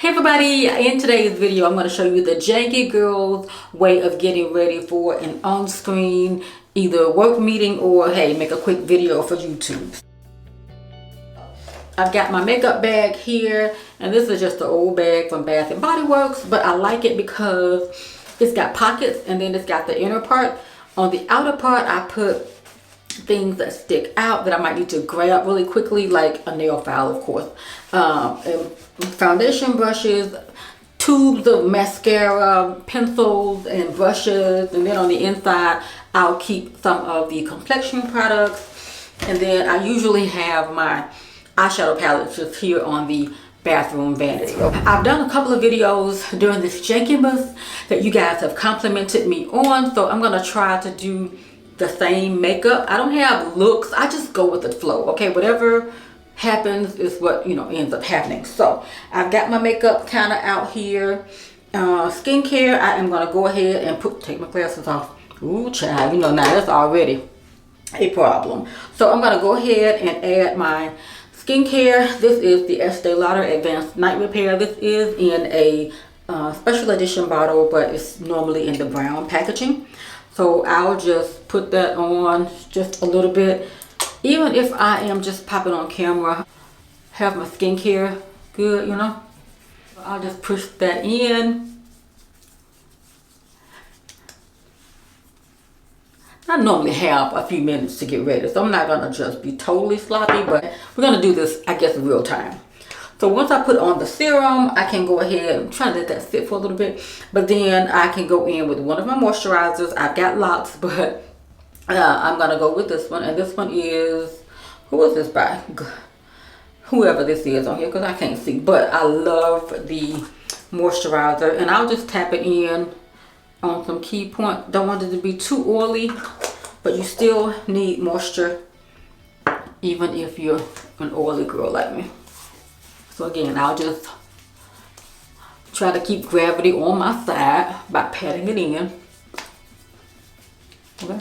Hey everybody, in today's video I'm going to show you the janky girl's way of getting ready for an on-screen either work meeting or hey, make a quick video for YouTube. I've got my makeup bag here, and this is just an old bag from Bath and Body Works, but I like it because it's got pockets and then it's got the inner part. On the outer part I put things that stick out that I might need to grab really quickly, like a nail file, of course, and foundation brushes, tubes of mascara, pencils and brushes, and then on the inside I'll keep some of the complexion products, and then I usually have my eyeshadow palette just here on the bathroom vanity. I've done a couple of videos during this Jankymas that you guys have complimented me on, so I'm gonna try to do the same makeup. I don't have looks, I just go with the flow. Okay, whatever happens is what, you know, ends up happening. So I've got my makeup kind of out here. Skincare, I am gonna go ahead and take my glasses off. Ooh child, you know, now that's already a problem. So I'm gonna go ahead and add my skincare. This is the Estee Lauder Advanced Night Repair. This is in a special edition bottle, but it's normally in the brown packaging. So I'll just put that on just a little bit. Even if I am just popping on camera, have my skincare good, you know. I'll just push that in. I normally have a few minutes to get ready, so I'm not gonna just be totally sloppy, but we're gonna do this, I guess, in real time. So once I put on the serum, I can go ahead and try to let that sit for a little bit, but then I can go in with one of my moisturizers. I've got LOCS, but I'm gonna go with this one, and this one is, who is this by? Whoever this is on here, because I can't see, but I love the moisturizer, and I'll just tap it in on some key point. Don't want it to be too oily, but you still need moisture even if you're an oily girl like me. So again, I'll just try to keep gravity on my side by patting it in. Okay.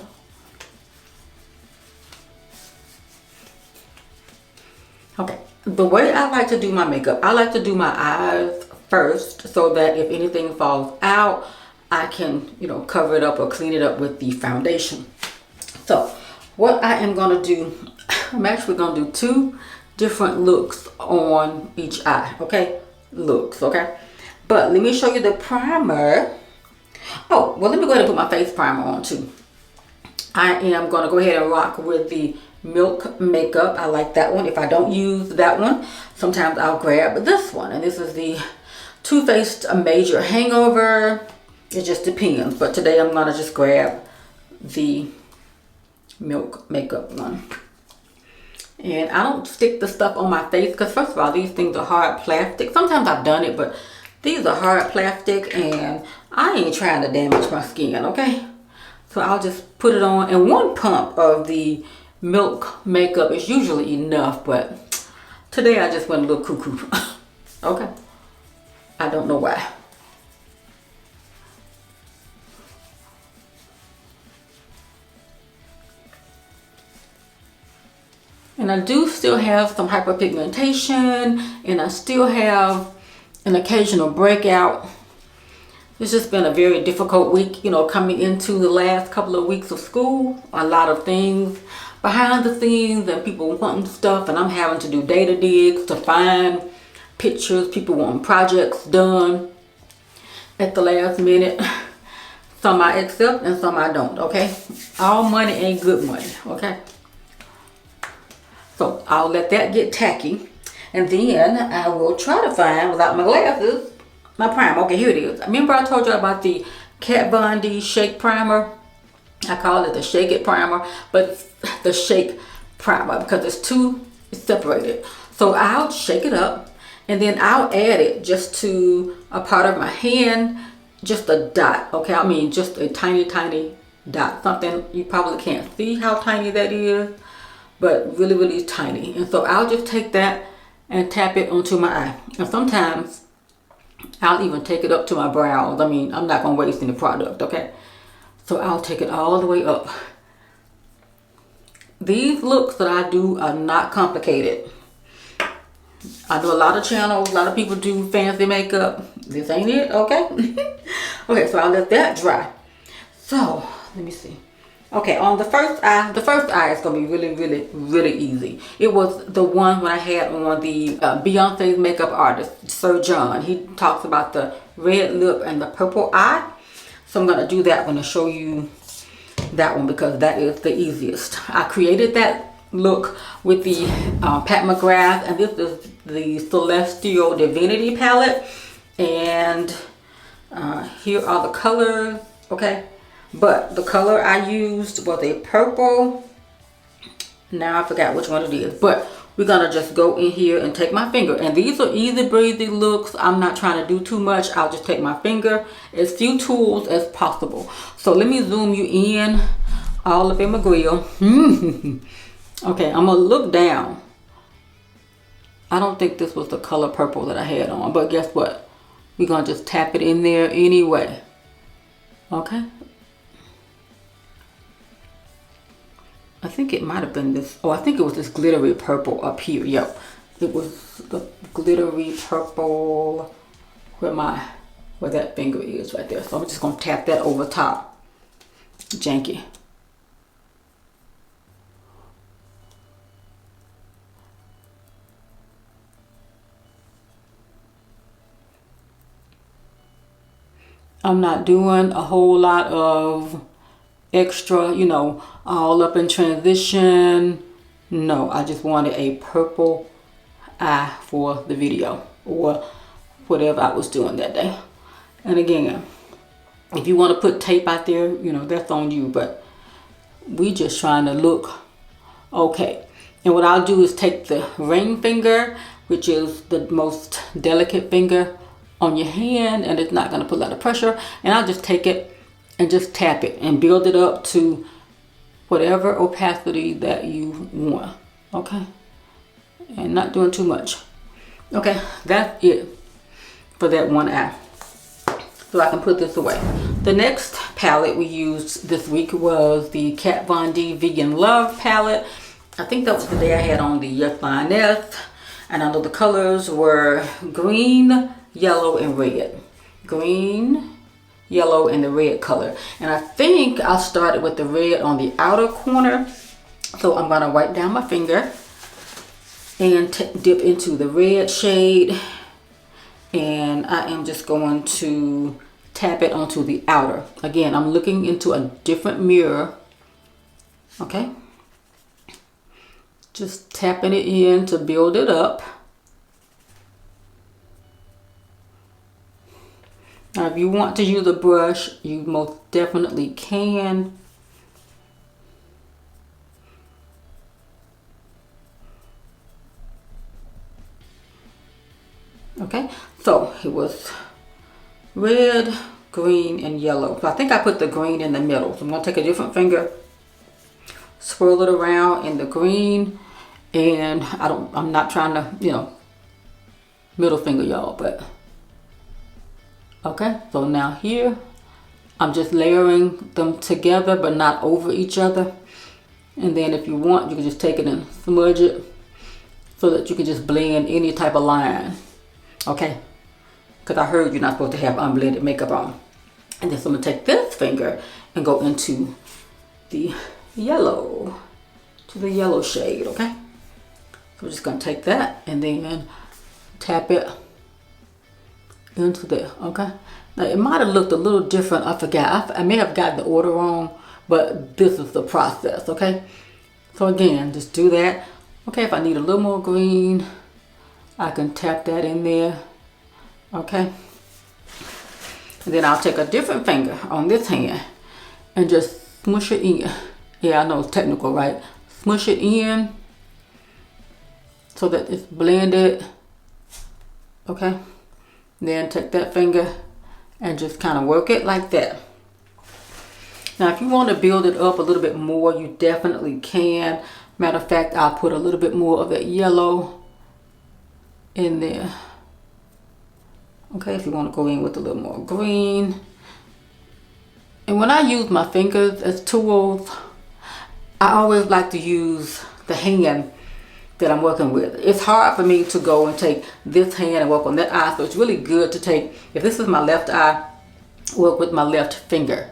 Okay, the way I like to do my makeup, I like to do my eyes first so that if anything falls out, I can, you know, cover it up or clean it up with the foundation. So what I am gonna do, I'm actually gonna do two different looks on each eye. Okay, looks. Okay, but let me show you the primer. Oh, well, let me go ahead and put my face primer on too. I am gonna go ahead and rock with the Milk Makeup. I like that one. If I don't use that one, sometimes I'll grab this one, and this is the Too Faced Major Hangover. It just depends, but today I'm gonna just grab the Milk Makeup one. And I don't stick the stuff on my face because, first of all, these things are hard plastic. Sometimes I've done it, but these are hard plastic and I ain't trying to damage my skin, okay? So I'll just put it on, and one pump of the Milk Makeup is usually enough, but today I just went a little cuckoo. Okay, I don't know why. And I do still have some hyperpigmentation, and I still have an occasional breakout. It's just been a very difficult week, you know, coming into the last couple of weeks of school. A lot of things behind the scenes and people wanting stuff, and I'm having to do data digs to find pictures. People wanting projects done at the last minute. Some I accept and some I don't, okay? All money ain't good money, okay? So I'll let that get tacky, and then I will try to find, without my glasses, my primer. Okay, here it is. Remember I told you about the Kat Von D Shake Primer? I call it the Shake It Primer, but it's the Shake Primer because it's separated. So I'll shake it up, and then I'll add it just to a part of my hand, just a dot, okay? I mean, just a tiny, tiny dot. Something you probably can't see how tiny that is, but really, really tiny. And so I'll just take that and tap it onto my eye. And sometimes I'll even take it up to my brows. I mean, I'm not gonna waste any product, okay? So I'll take it all the way up. These looks that I do are not complicated. I know a lot of channels, a lot of people do fancy makeup. This ain't it, okay? Okay, so I'll let that dry. So, let me see. Okay, on the first eye is gonna be really easy. It was the one when I had on the Beyonce's makeup artist, Sir John. He talks about the red lip and the purple eye. So I'm gonna do that one to show you that one because that is the easiest. I created that look with the Pat McGrath, and this is the Celestial Divinity palette. And here are the colors, okay? But the color I used was a purple. Now I forgot which one it is. But we're going to just go in here and take my finger. And these are easy breezy looks. I'm not trying to do too much. I'll just take my finger, as few tools as possible. So let me zoom you in all up in my grill. Okay, I'm going to look down. I don't think this was the color purple that I had on. But guess what? We're going to just tap it in there anyway. Okay. I think it might have been this. Oh, I think it was this glittery purple up here. Yep. It was the glittery purple where that finger is right there. So I'm just going to tap that over top. Janky. I'm not doing a whole lot of extra, you know, all up in transition. No, I just wanted a purple eye for the video or whatever I was doing that day. And again, if you want to put tape out there, you know, that's on you, but we just trying to look okay. And what I'll do is take the ring finger, which is the most delicate finger on your hand, and it's not going to put a lot of pressure, and I'll just take it and just tap it and build it up to whatever opacity that you want. Okay, and not doing too much. Okay, that's it for that one eye. So I can put this away. The next palette we used this week was the Kat Von D Vegan Love palette. I think that was the day I had on the Yes Lioness, and I know the colors were green, yellow, and red. Green, yellow, and the red color. And I think I started with the red on the outer corner. So I'm gonna wipe down my finger and dip into the red shade, and I am just going to tap it onto the outer. Again, I'm looking into a different mirror. Okay, just tapping it in to build it up. Now, if you want to use a brush, you most definitely can. Okay, so it was red, green, and yellow. So I think I put the green in the middle. So I'm going to take a different finger, swirl it around in the green, and I'm not trying to, you know, middle finger y'all, but okay, so now here, I'm just layering them together, but not over each other. And then if you want, you can just take it and smudge it so that you can just blend any type of line. Okay, because I heard you're not supposed to have unblended makeup on. And then so I'm gonna take this finger and go into the yellow, to the yellow shade, okay? So we're just gonna take that and then tap it into there. Okay, now it might have looked a little different. I forgot. I may have got the order wrong, but this is the process. Okay, so again, just do that. Okay, if I need a little more green, I can tap that in there. Okay, and then I'll take a different finger on this hand and just smush it in. Yeah, I know it's technical, right? Smush it in so that it's blended. Okay, then take that finger and just kind of work it like that. Now, if you want to build it up a little bit more, you definitely can. Matter of fact, I'll put a little bit more of that yellow in there. Okay, if you want to go in with a little more green. And when I use my fingers as tools, I always like to use the hand that I'm working with. It's hard for me to go and take this hand and work on that eye, so it's really good to take, if this is my left eye, work with my left finger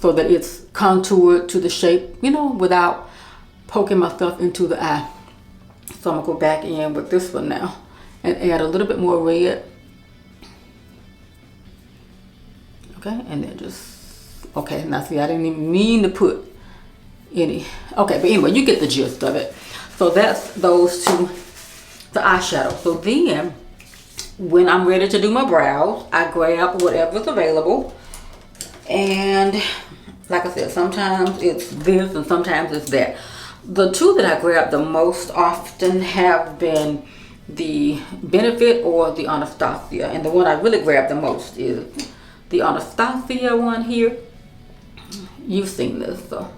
so that it's contoured to the shape, you know, without poking myself into the eye. So I'm gonna go back in with this one now and add a little bit more red. Okay, and then just, okay, now see, I didn't even mean to put any, okay, but anyway, you get the gist of it. So that's those two, the eyeshadow. So then, when I'm ready to do my brows, I grab whatever's available. And like I said, sometimes it's this and sometimes it's that. The two that I grab the most often have been the Benefit or the Anastasia. And the one I really grab the most is the Anastasia one here. You've seen this, so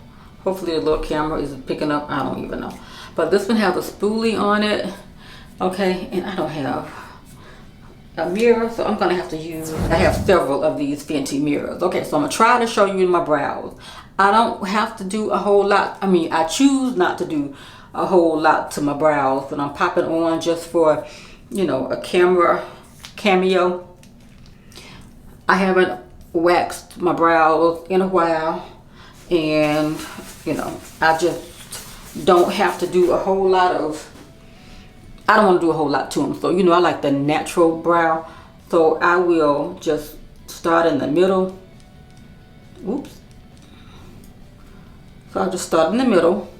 hopefully the little camera is picking up. I don't even know. But this one has a spoolie on it. Okay, and I don't have a mirror, so I'm gonna have to use, I have several of these Fenty mirrors. Okay, so I'm gonna try to show you my brows. I don't have to do a whole lot. I mean, I choose not to do a whole lot to my brows, but I'm popping on just for, you know, a cameo. I haven't waxed my brows in a while, and you know, I just don't have to do a whole lot of, I don't want to do a whole lot to them. So, you know, I like the natural brow. So I will just start in the middle. Oops. So I'll just start in the middle.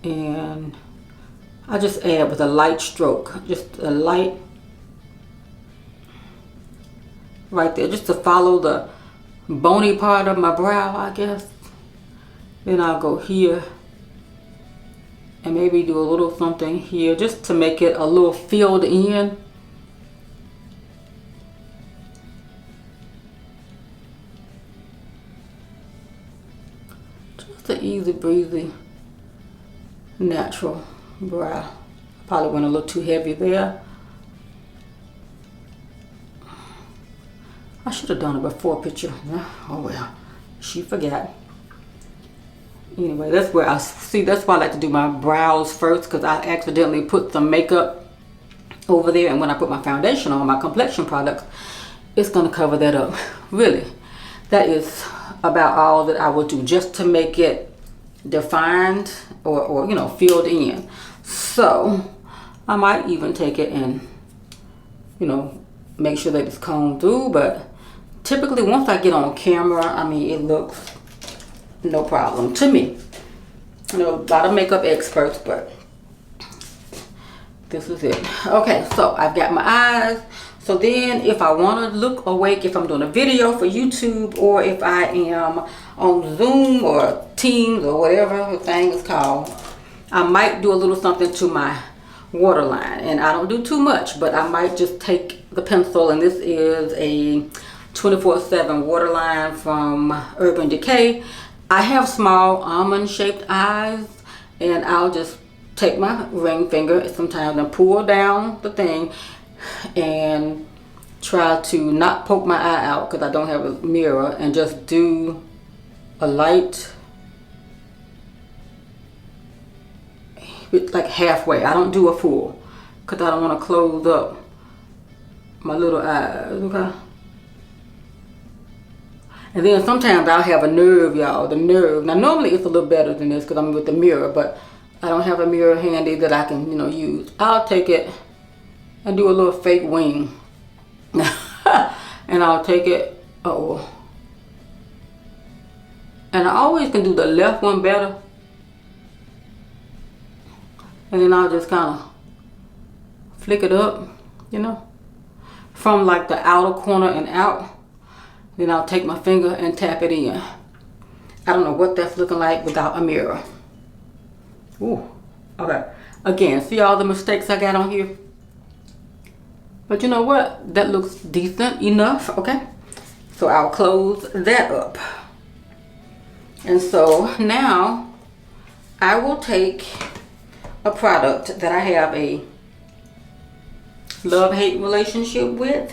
And I just add with a light stroke. Just a light right there. Just to follow the bony part of my brow, I guess. Then I'll go here and maybe do a little something here just to make it a little filled in. Just an easy breezy natural brow. Probably went a little too heavy there. I should have done a before picture. Oh well, she forgot. Anyway, that's where I see, that's why I like to do my brows first, because I accidentally put some makeup over there, and when I put my foundation on, my complexion products, it's going to cover that up. Really, that is about all that I will do just to make it defined or you know, filled in. So I might even take it and, you know, make sure that it's combed through, but typically once I get on camera, I mean, it looks no problem to me. I know a lot of makeup experts, but this is it. Okay, so I've got my eyes. So then if I want to look awake, if I'm doing a video for YouTube, or if I am on Zoom or Teams or whatever the thing is called, I might do a little something to my waterline. And I don't do too much, but I might just take the pencil, and this is a 24/7 waterline from Urban Decay. I have small almond shaped eyes, and I'll just take my ring finger sometimes and pull down the thing and try to not poke my eye out because I don't have a mirror, and just do a light, like halfway. I don't do a full because I don't want to close up my little eyes. Okay. And then sometimes I'll have a nerve, y'all, the nerve. Now normally it's a little better than this because I'm with the mirror, but I don't have a mirror handy that I can, you know, use. I'll take it and do a little fake wing. And I'll take it, and I always can do the left one better. And then I'll just kind of flick it up, you know, from like the outer corner and out. Then I'll take my finger and tap it in. I don't know what that's looking like without a mirror. Ooh, okay. Again, see all the mistakes I got on here? But you know what? That looks decent enough, okay? So I'll close that up. And so now I will take a product that I have a love-hate relationship with.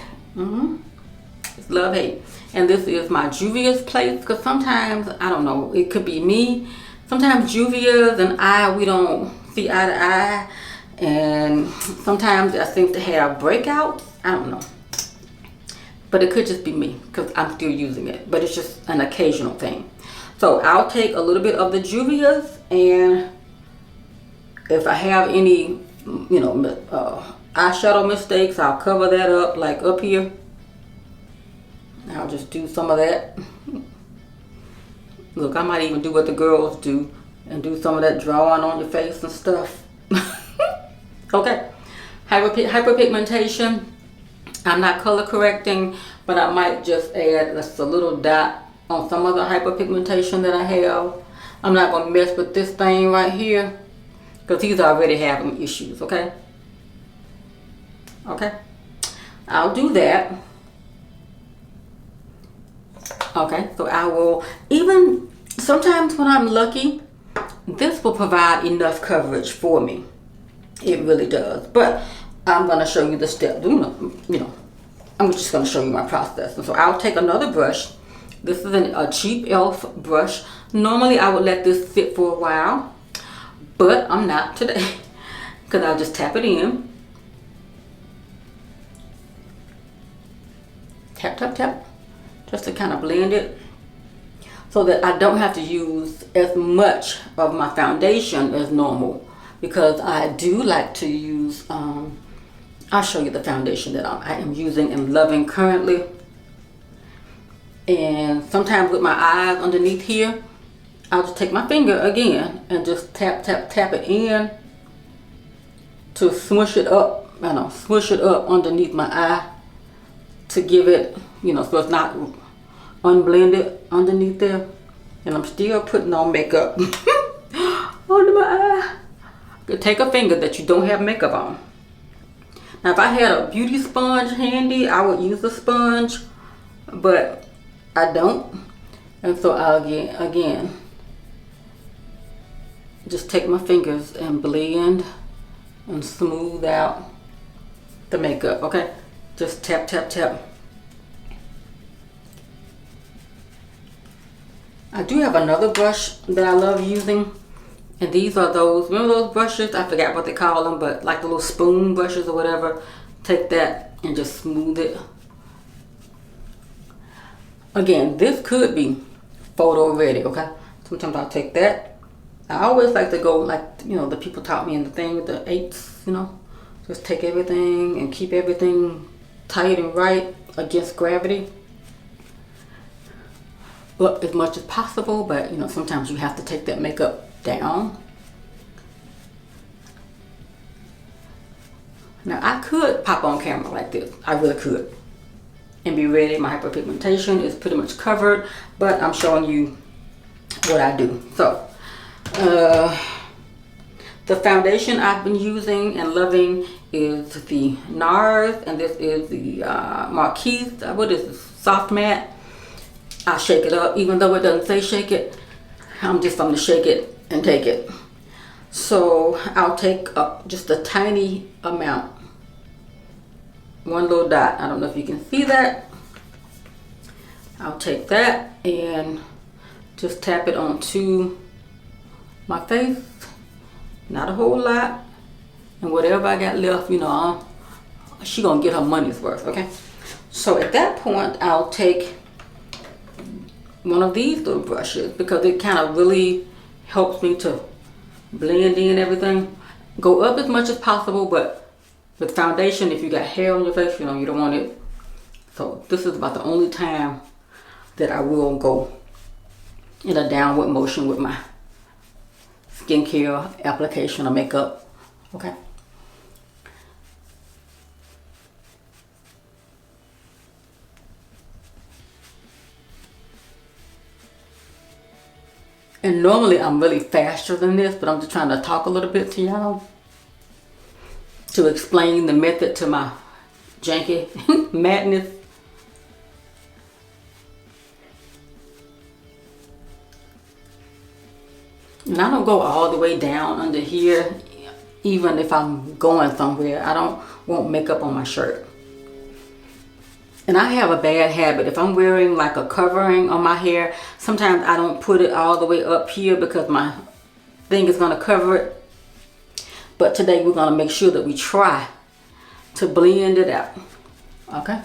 It's love-hate. And this is my Juvia's Place, because sometimes, I don't know, it could be me. sometimes Juvia's and we don't see eye to eye, and sometimes I seem to have breakouts. I don't know, but it could just be me because I'm still using it, but it's just an occasional thing. So I'll take a little bit of the Juvia's, and if I have any, you know, eyeshadow mistakes, I'll cover that up, like up here. I'll just do some of that. Look, I might even do what the girls do and do some of that drawing on your face and stuff. Okay. Hyperpigmentation. I'm not color correcting, but I might just add just a little dot on some of the hyperpigmentation that I have. I'm not going to mess with this thing right here because he's already having issues, okay? Okay. I'll do that. Okay, so I will, even sometimes when I'm lucky, this will provide enough coverage for me. It really does. But I'm going to show you the steps. You know, I'm just going to show you my process. And so I'll take another brush. This is a cheap e.l.f. brush. Normally I would let this sit for a while, but I'm not today because I'll just tap it in. Tap, tap, tap. Just to kind of blend it so that I don't have to use as much of my foundation as normal, because I do like to use, I'll show you the foundation that I am using and loving currently. And sometimes with my eyes underneath here, I'll just take my finger again and just tap, tap, tap it in to smush it up, smush it up underneath my eye to give it, so it's not unblended underneath there. And I'm still putting on makeup under my eye. You take a finger that you don't have makeup on. Now if I had a beauty sponge handy, I would use a sponge, but I don't. And so I'll again just take my fingers and blend and smooth out the makeup, okay? Just tap, tap, tap. I do have another brush that I love using, and these are those, remember those brushes? I forgot what they call them, but like the little spoon brushes or whatever. Take that and just smooth it. Again, this could be photo ready, okay? Sometimes I'll take that. I always like to go like, the people taught me in the thing with the 8s, just take everything and keep everything tight and right against gravity. Up as much as possible, but sometimes you have to take that makeup down. Now I could pop on camera like this, I really could, and be ready. My hyperpigmentation is pretty much covered, but I'm showing you what I do. So the foundation I've been using and loving is the NARS, and this is the MARQUISES. What is this? Soft matte. I shake it up, even though it doesn't say shake it. I'm just going to shake it and take it. So I'll take just a tiny amount, one little dot. I don't know if you can see that. I'll take that and just tap it onto my face. Not a whole lot, and whatever I got left, she gonna get her money's worth, okay? So at that point, I'll take one of these little brushes because it kind of really helps me to blend in everything. Go up as much as possible, but with foundation, if you got hair on your face, you don't want it. So this is about the only time that I will go in a downward motion with my skincare application or makeup, okay? And normally I'm really faster than this, but I'm just trying to talk a little bit to y'all to explain the method to my janky madness. And I don't go all the way down under here, even if I'm going somewhere. I don't want makeup on my shirt. And I have a bad habit. If I'm wearing like a covering on my hair, sometimes I don't put it all the way up here because my thing is going to cover it. But today we're going to make sure that we try to blend it out. Okay.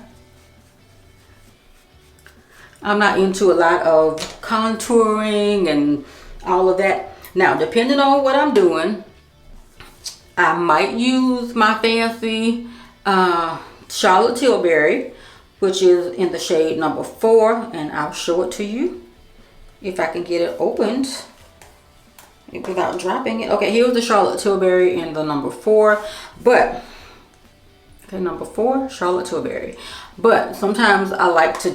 I'm not into a lot of contouring and all of that. Now, depending on what I'm doing, I might use my fancy Charlotte Tilbury, which is in the shade number 4, and I'll show it to you if I can get it opened without dropping it. Okay, here's the Charlotte Tilbury in the number 4, but okay, number 4, Charlotte Tilbury. But sometimes I like to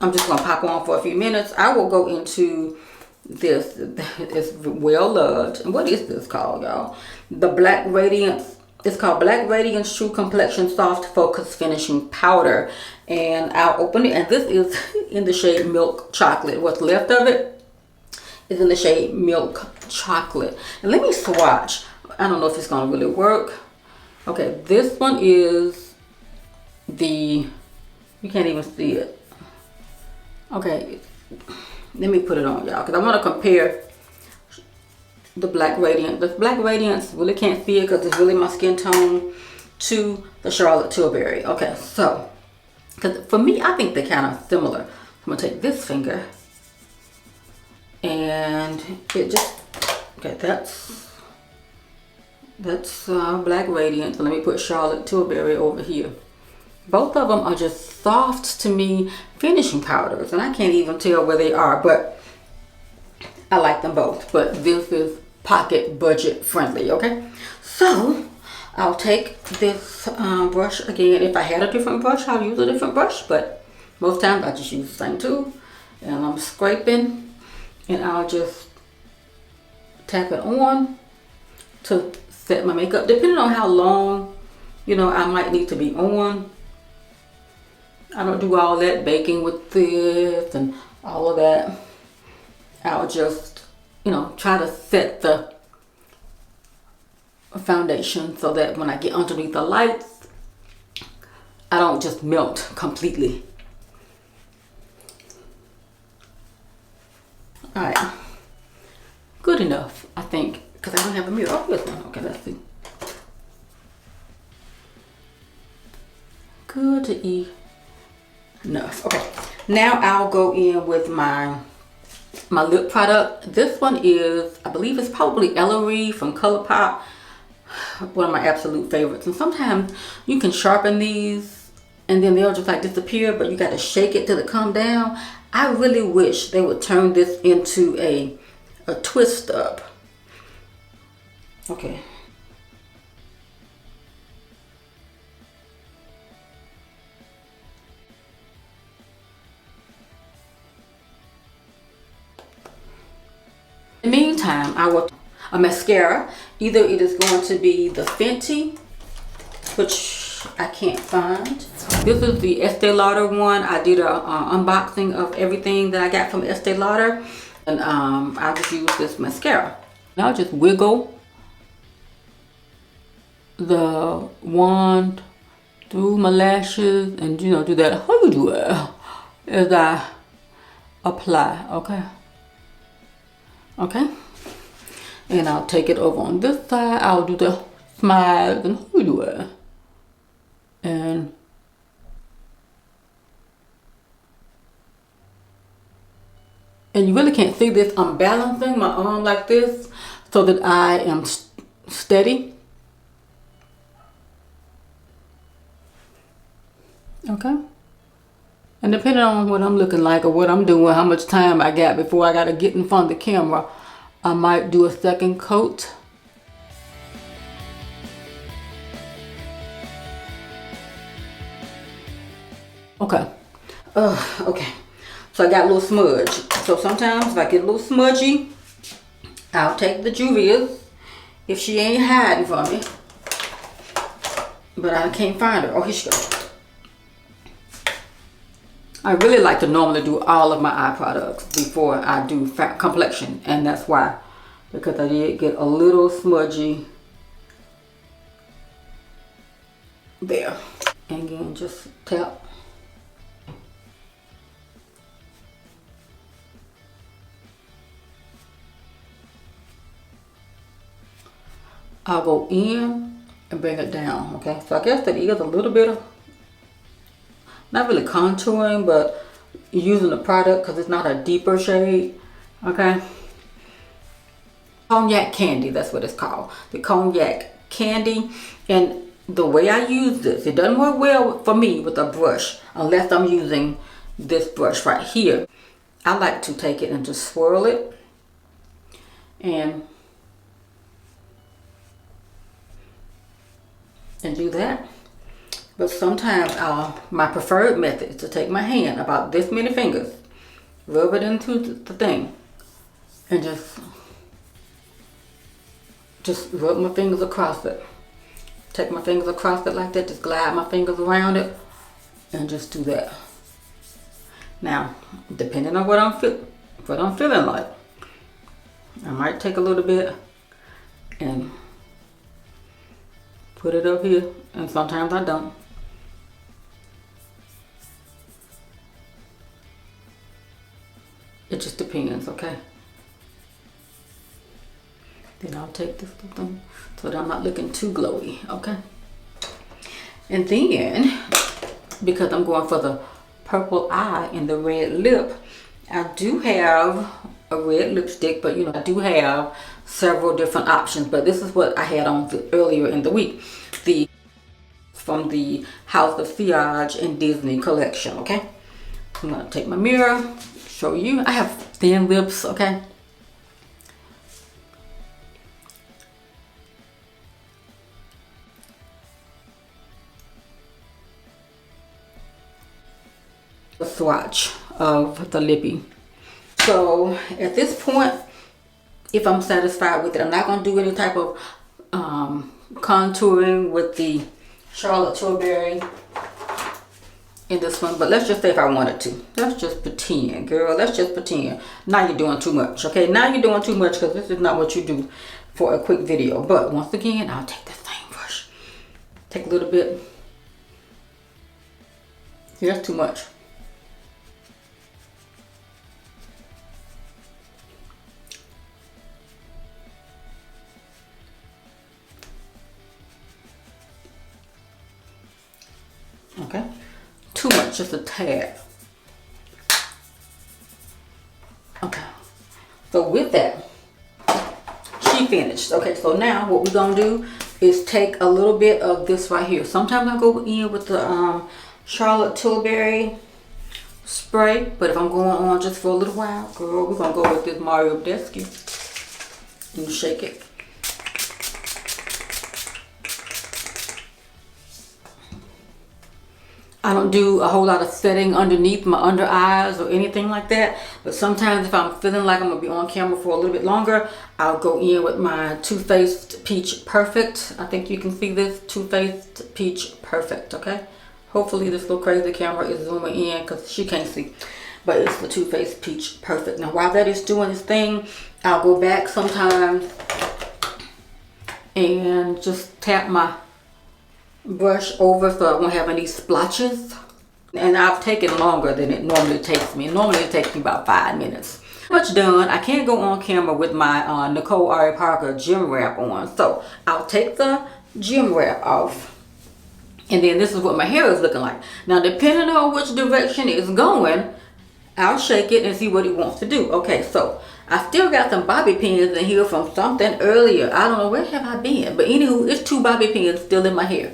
I'm just gonna pop on for a few minutes. I will go into this. It's well loved. And what is this called, y'all? The Black Radiance. It's called Black Radiance True Complexion Soft Focus Finishing Powder. And I'll open it. And this is in the shade Milk Chocolate. What's left of it is in the shade Milk Chocolate. And let me swatch. I don't know if it's gonna really work. Okay, this one is the, you can't even see it. Okay, let me put it on, y'all, because I want to compare the Black Radiance. The Black Radiance, really can't see it because it's really my skin tone, to the Charlotte Tilbury. Okay, so, because for me, I think they're kind of similar. I'm going to take this finger, and it just, okay, that's Black Radiance. So let me put Charlotte Tilbury over here. Both of them are just soft to me finishing powders, and I can't even tell where they are, but I like them both. But this is pocket budget friendly. Okay, so I'll take this brush again. If I had a different brush, I'll use a different brush, but most times I just use the same tool, and I'm scraping, and I'll just tap it on to set my makeup, depending on how long, you know, I might need to be on. I don't do all that baking with this and all of that. I'll just, you know, try to set the foundation so that when I get underneath the lights, I don't just melt completely. All right, good enough, I think, because I don't have a mirror. Oh, here's one. Okay, let's see. Good to eat. Enough. Okay, now I'll go in with my lip product. This one is, I believe it's probably ELLARIE from COLOURPOP, one of my absolute favorites. And sometimes you can sharpen these and then they'll just like disappear, but you got to shake it till it come down. I really wish they would turn this into a twist up. Okay. In the meantime, I will a mascara. Either it is going to be the FENTY, which I can't find. This is the Estee Lauder one. I did a unboxing of everything that I got from Estee Lauder, and I'll just use this mascara. And I'll just wiggle the wand through my lashes and, you know, do that as I apply. Okay, and I'll take it over on this side. I'll do the smiles and you really can't see this. I'm balancing my arm like this so that I am steady. Okay, and depending on what I'm looking like or what I'm doing, how much time I got before I gotta get in front of the camera, I might do a second coat. Okay. Okay. So I got a little smudge. So sometimes if I get a little smudgy, I'll take the JUVIA'S if she ain't hiding from me. But I can't find her. Oh, here she goes. I really like to normally do all of my eye products before I do complexion, and that's why, because I did get a little smudgy there. And again, just tap I'll go in and bring it down, okay? So I guess that is a little bit of, not really contouring, but using the product because it's not a deeper shade, okay? Cognac candy, that's what it's called. The cognac candy. And the way I use this, it doesn't work well for me with a brush unless I'm using this brush right here. I like to take it and just swirl it and do that. But sometimes my preferred method is to take my hand, about this many fingers, rub it into the thing, and just rub my fingers across it. Take my fingers across it like that, just glide my fingers around it, and just do that. Now, depending on what I'm feeling like, I might take a little bit and put it up here, and sometimes I don't. It just depends, okay? Then I'll take this thing so that I'm not looking too glowy, okay? And then, because I'm going for the purple eye and the red lip, I do have a red lipstick, but you know, I do have several different options, but this is what I had on earlier in the week. From the House of SILLAGE and Disney collection, okay? I'm gonna take my mirror, show you. I have thin lips, okay? The swatch of the lippy. So at this point, if I'm satisfied with it, I'm not going to do any type of contouring with the Charlotte Tilbury in this one. But let's just say if I wanted to. Let's just pretend, girl. Let's just pretend. Now you're doing too much, okay? Now you're doing too much because this is not what you do for a quick video. But once again, I'll take the same brush. Take a little bit. See, that's too much. Okay, too much, just a tad. Okay, so with that, she finished. Okay, so now what we're gonna do is take a little bit of this right here. Sometimes I go in with the Charlotte Tilbury spray, but if I'm going on just for a little while, girl, we're gonna go with this BADESCU and shake it. I don't do a whole lot of setting underneath my under eyes or anything like that. But sometimes if I'm feeling like I'm going to be on camera for a little bit longer, I'll go in with my Too Faced Peach Perfect. I think you can see this, Too Faced Peach Perfect, okay? Hopefully this little crazy camera is zooming in because she can't see. But it's the Too Faced Peach Perfect. Now while that is doing its thing, I'll go back sometimes and just tap my brush over so I won't have any splotches. And I've taken longer than it normally takes me. Normally it takes me about 5 minutes. Much done. I can't go on camera with my Nicole Ari Parker gym wrap on. So I'll take the gym wrap off. And then this is what my hair is looking like. Now depending on which direction it's going, I'll shake it and see what it wants to do. Okay, so I still got some bobby pins in here from something earlier. I don't know, where have I been? But anywho, it's 2 bobby pins still in my hair.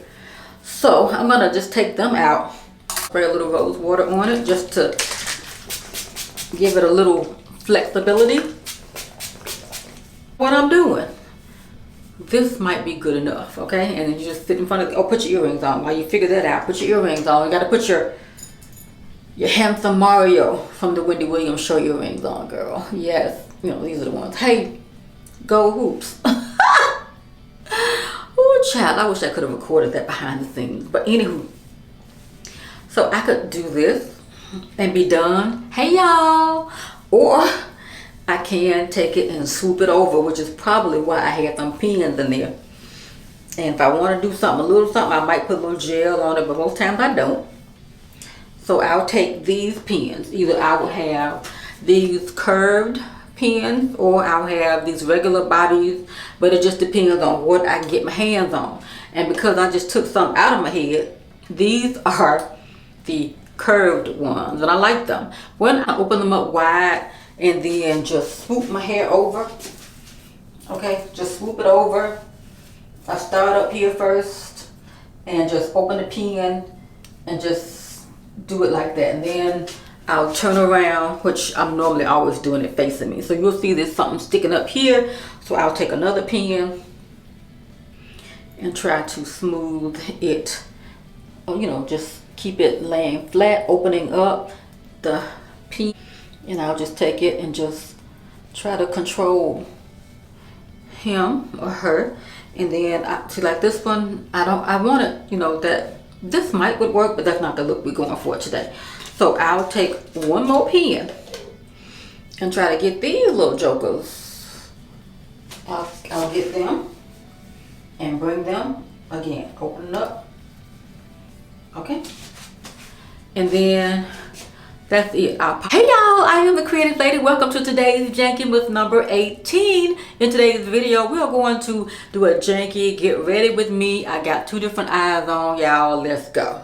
So I'm gonna just take them out, spray a little rose water on it just to give it a little flexibility. What I'm doing, this might be good enough, okay? And then you just sit in front of the, put your earrings on. While you figure that out, put your earrings on. You gotta put your handsome Mario from the Wendy Williams show earrings on, girl. Yes, you know, these are the ones. Hey, go Hoops. Oh, child, I wish I could have recorded that behind the scenes. But anywho, so I could do this and be done. Hey, y'all. Or I can take it and swoop it over, which is probably why I had some pins in there. And if I want to do something, a little something, I might put a little gel on it, but most times I don't. So I'll take these pins. Either I will have these curved pens, or I'll have these regular bodies, but it just depends on what I can get my hands on. And because I just took some out of my head, these are the curved ones, and I like them. When I open them up wide and then just swoop my hair over, okay, just swoop it over. I start up here first and just open the pen and just do it like that, and then I'll turn around, which I'm normally always doing it facing me. So you'll see there's something sticking up here, so I'll take another pen and try to smooth it, you know, just keep it laying flat, opening up the pen, and I'll just take it and just try to control him or her. And then I see, like this one, I want it, you know, that this might would work, but that's not the look we're going for today. So I'll take one more pen and try to get these little jokers. I'll get them and bring them again, open up, okay, and then that's it. Hey y'all, I am the Creative Lady. Welcome to today's Jankymas number 18. In today's video, we are going to do a janky get ready with me. I got 2 different eyes on, y'all. Let's go.